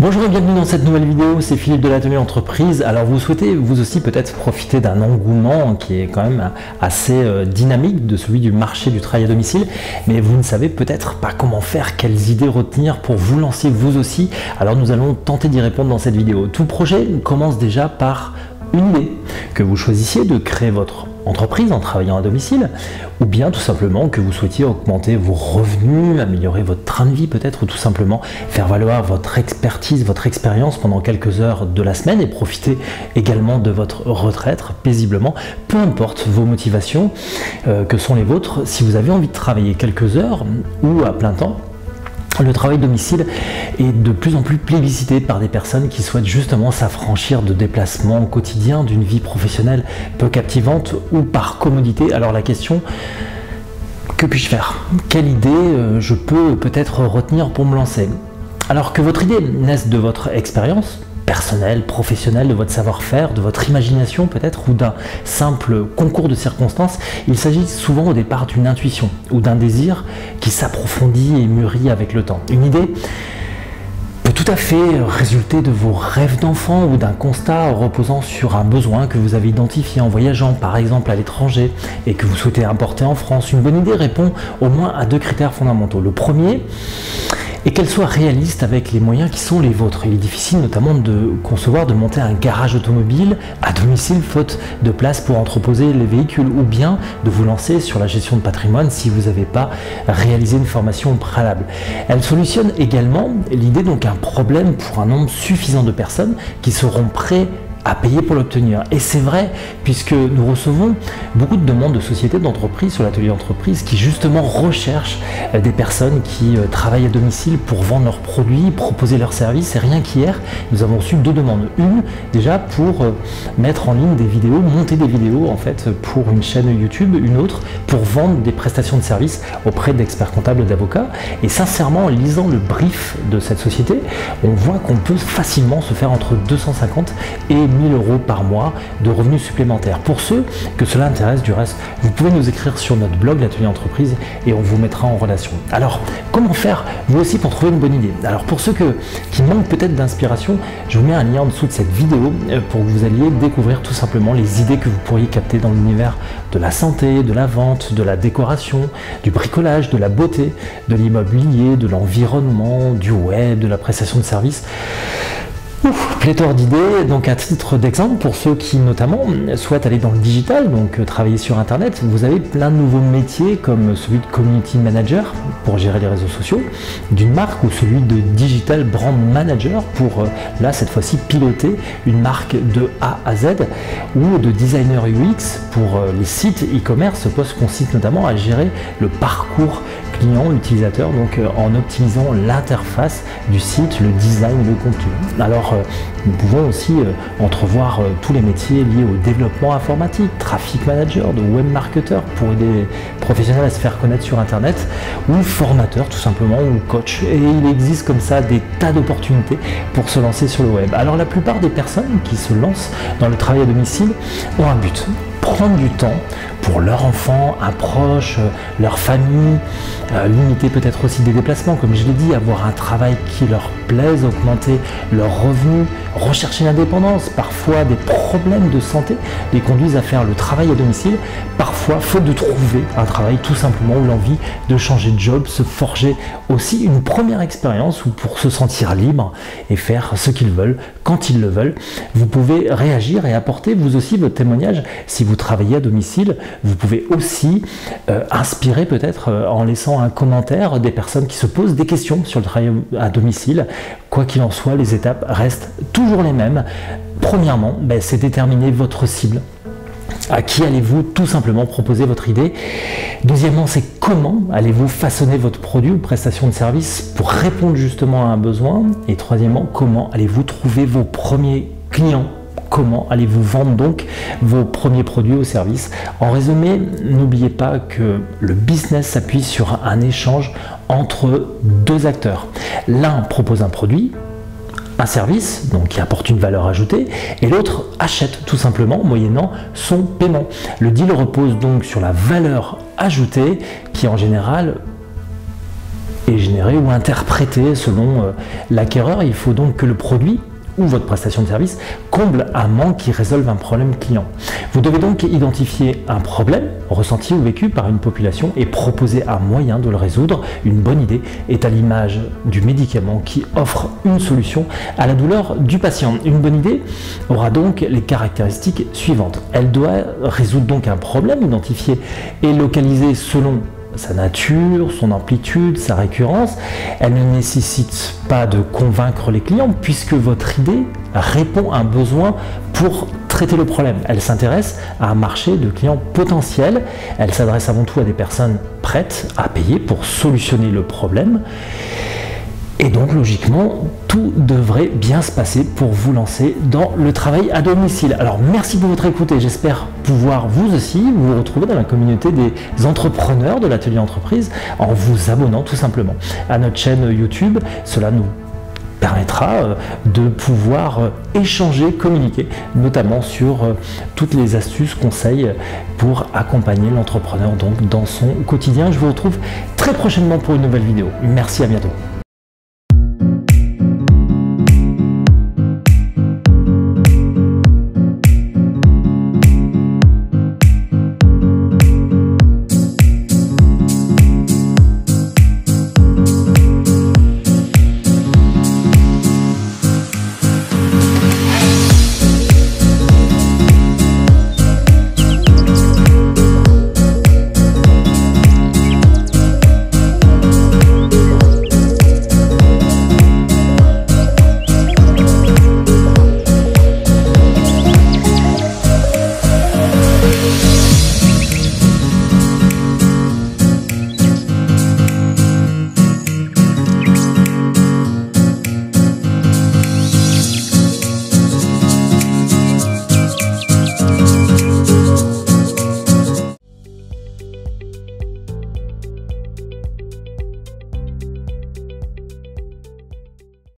Bonjour et bienvenue dans cette nouvelle vidéo, c'est Philippe de l'Atelier Entreprise. Alors vous souhaitez vous aussi peut-être profiter d'un engouement qui est quand même assez dynamique de celui du marché du travail à domicile, mais vous ne savez peut-être pas comment faire, quelles idées retenir pour vous lancer vous aussi. Alors nous allons tenter d'y répondre dans cette vidéo. Tout projet commence déjà par une idée, que vous choisissiez de créer votre entreprise en travaillant à domicile, ou bien tout simplement que vous souhaitiez augmenter vos revenus, améliorer votre train de vie peut-être, ou tout simplement faire valoir votre expertise, votre expérience pendant quelques heures de la semaine et profiter également de votre retraite paisiblement. Peu importe vos motivations que sont les vôtres, si vous avez envie de travailler quelques heures ou à plein temps, le travail domicile est de plus en plus plébiscité par des personnes qui souhaitent justement s'affranchir de déplacements quotidiens, d'une vie professionnelle peu captivante ou par commodité. Alors la question, que puis-je faire? Quelle idée je peux peut-être retenir pour me lancer? Alors que votre idée naisse de votre expérience personnelle, professionnelle, de votre savoir-faire, de votre imagination peut-être, ou d'un simple concours de circonstances, il s'agit souvent au départ d'une intuition ou d'un désir qui s'approfondit et mûrit avec le temps. Une idée peut tout à fait résulter de vos rêves d'enfant ou d'un constat reposant sur un besoin que vous avez identifié en voyageant par exemple à l'étranger et que vous souhaitez importer en France. Une bonne idée répond au moins à deux critères fondamentaux. Le premier, et qu'elle soit réaliste avec les moyens qui sont les vôtres. Il est difficile notamment de concevoir de monter un garage automobile à domicile faute de place pour entreposer les véhicules, ou bien de vous lancer sur la gestion de patrimoine si vous n'avez pas réalisé une formation au préalable. Elle solutionne également l'idée donc un problème pour un nombre suffisant de personnes qui seront prêts à payer pour l'obtenir. Et c'est vrai, puisque nous recevons beaucoup de demandes de sociétés, d'entreprises sur l'atelier d'entreprise qui justement recherchent des personnes qui travaillent à domicile pour vendre leurs produits, proposer leurs services. Et rien qu'hier, nous avons reçu deux demandes. Une, déjà pour mettre en ligne des vidéos, monter des vidéos en fait pour une chaîne YouTube. Une autre pour vendre des prestations de services auprès d'experts comptables et d'avocats. Et sincèrement, en lisant le brief de cette société, on voit qu'on peut facilement se faire entre 250 et 1000 euros par mois de revenus supplémentaires. Pour ceux que cela intéresse du reste, vous pouvez nous écrire sur notre blog l'atelier entreprise et on vous mettra en relation. Alors comment faire vous aussi pour trouver une bonne idée? Alors pour ceux qui manquent peut-être d'inspiration, je vous mets un lien en dessous de cette vidéo pour que vous alliez découvrir tout simplement les idées que vous pourriez capter dans l'univers de la santé, de la vente, de la décoration, du bricolage, de la beauté, de l'immobilier, de l'environnement, du web, de la prestation de services. Pléthore d'idées. Donc à titre d'exemple, pour ceux qui notamment souhaitent aller dans le digital, donc travailler sur internet, vous avez plein de nouveaux métiers comme celui de community manager pour gérer les réseaux sociaux d'une marque, ou celui de digital brand manager pour là cette fois-ci piloter une marque de A à Z, ou de designer UX pour les sites e-commerce. Ce poste consiste notamment à gérer le parcours client, utilisateur, donc en optimisant l'interface du site, le design, le contenu. Alors nous pouvons aussi entrevoir tous les métiers liés au développement informatique, traffic manager, de web marketer pour aider les professionnels à se faire connaître sur internet, ou formateur tout simplement, ou coach. Et il existe comme ça des tas d'opportunités pour se lancer sur le web. Alors la plupart des personnes qui se lancent dans le travail à domicile ont un but: prendre du temps pour leurs enfants, un proche, leur famille, limiter peut-être aussi des déplacements, comme je l'ai dit, avoir un travail qui leur plaise, augmenter leurs revenus, rechercher l'indépendance. Parfois, des problèmes de santé les conduisent à faire le travail à domicile. Parfois, faute de trouver un travail, tout simplement, ou l'envie de changer de job, se forger aussi une première expérience, ou pour se sentir libre et faire ce qu'ils veulent, quand ils le veulent. Vous pouvez réagir et apporter vous aussi votre témoignage si vous travaillez à domicile. Vous pouvez aussi inspirer peut-être en laissant un commentaire des personnes qui se posent des questions sur le travail à domicile. Quoi qu'il en soit, les étapes restent toujours les mêmes. Premièrement, c'est déterminer votre cible. À qui allez-vous tout simplement proposer votre idée? Deuxièmement, c'est comment allez-vous façonner votre produit ou prestation de service pour répondre justement à un besoin? Et troisièmement, comment allez-vous trouver vos premiers clients? Comment allez-vous vendre donc vos premiers produits ou services? En résumé, n'oubliez pas que le business s'appuie sur un échange entre deux acteurs. L'un propose un produit, un service, donc qui apporte une valeur ajoutée, et l'autre achète tout simplement moyennant son paiement. Le deal repose donc sur la valeur ajoutée qui en général est généré ou interprété selon l'acquéreur. Il faut donc que le produit ou votre prestation de service comble un manque qui résolve un problème client. Vous devez donc identifier un problème ressenti ou vécu par une population et proposer un moyen de le résoudre. Une bonne idée est à l'image du médicament qui offre une solution à la douleur du patient. Une bonne idée aura donc les caractéristiques suivantes. Elle doit résoudre donc un problème identifié et localisé selon sa nature, son amplitude, sa récurrence. Elle ne nécessite pas de convaincre les clients puisque votre idée répond à un besoin pour traiter le problème. Elle s'intéresse à un marché de clients potentiels. Elle s'adresse avant tout à des personnes prêtes à payer pour solutionner le problème. Et donc, logiquement, tout devrait bien se passer pour vous lancer dans le travail à domicile. Alors, merci pour votre écoute et j'espère pouvoir vous aussi vous retrouver dans la communauté des entrepreneurs de l'atelier entreprise en vous abonnant tout simplement à notre chaîne YouTube. Cela nous permettra de pouvoir échanger, communiquer, notamment sur toutes les astuces, conseils pour accompagner l'entrepreneur donc dans son quotidien. Je vous retrouve très prochainement pour une nouvelle vidéo. Merci, à bientôt.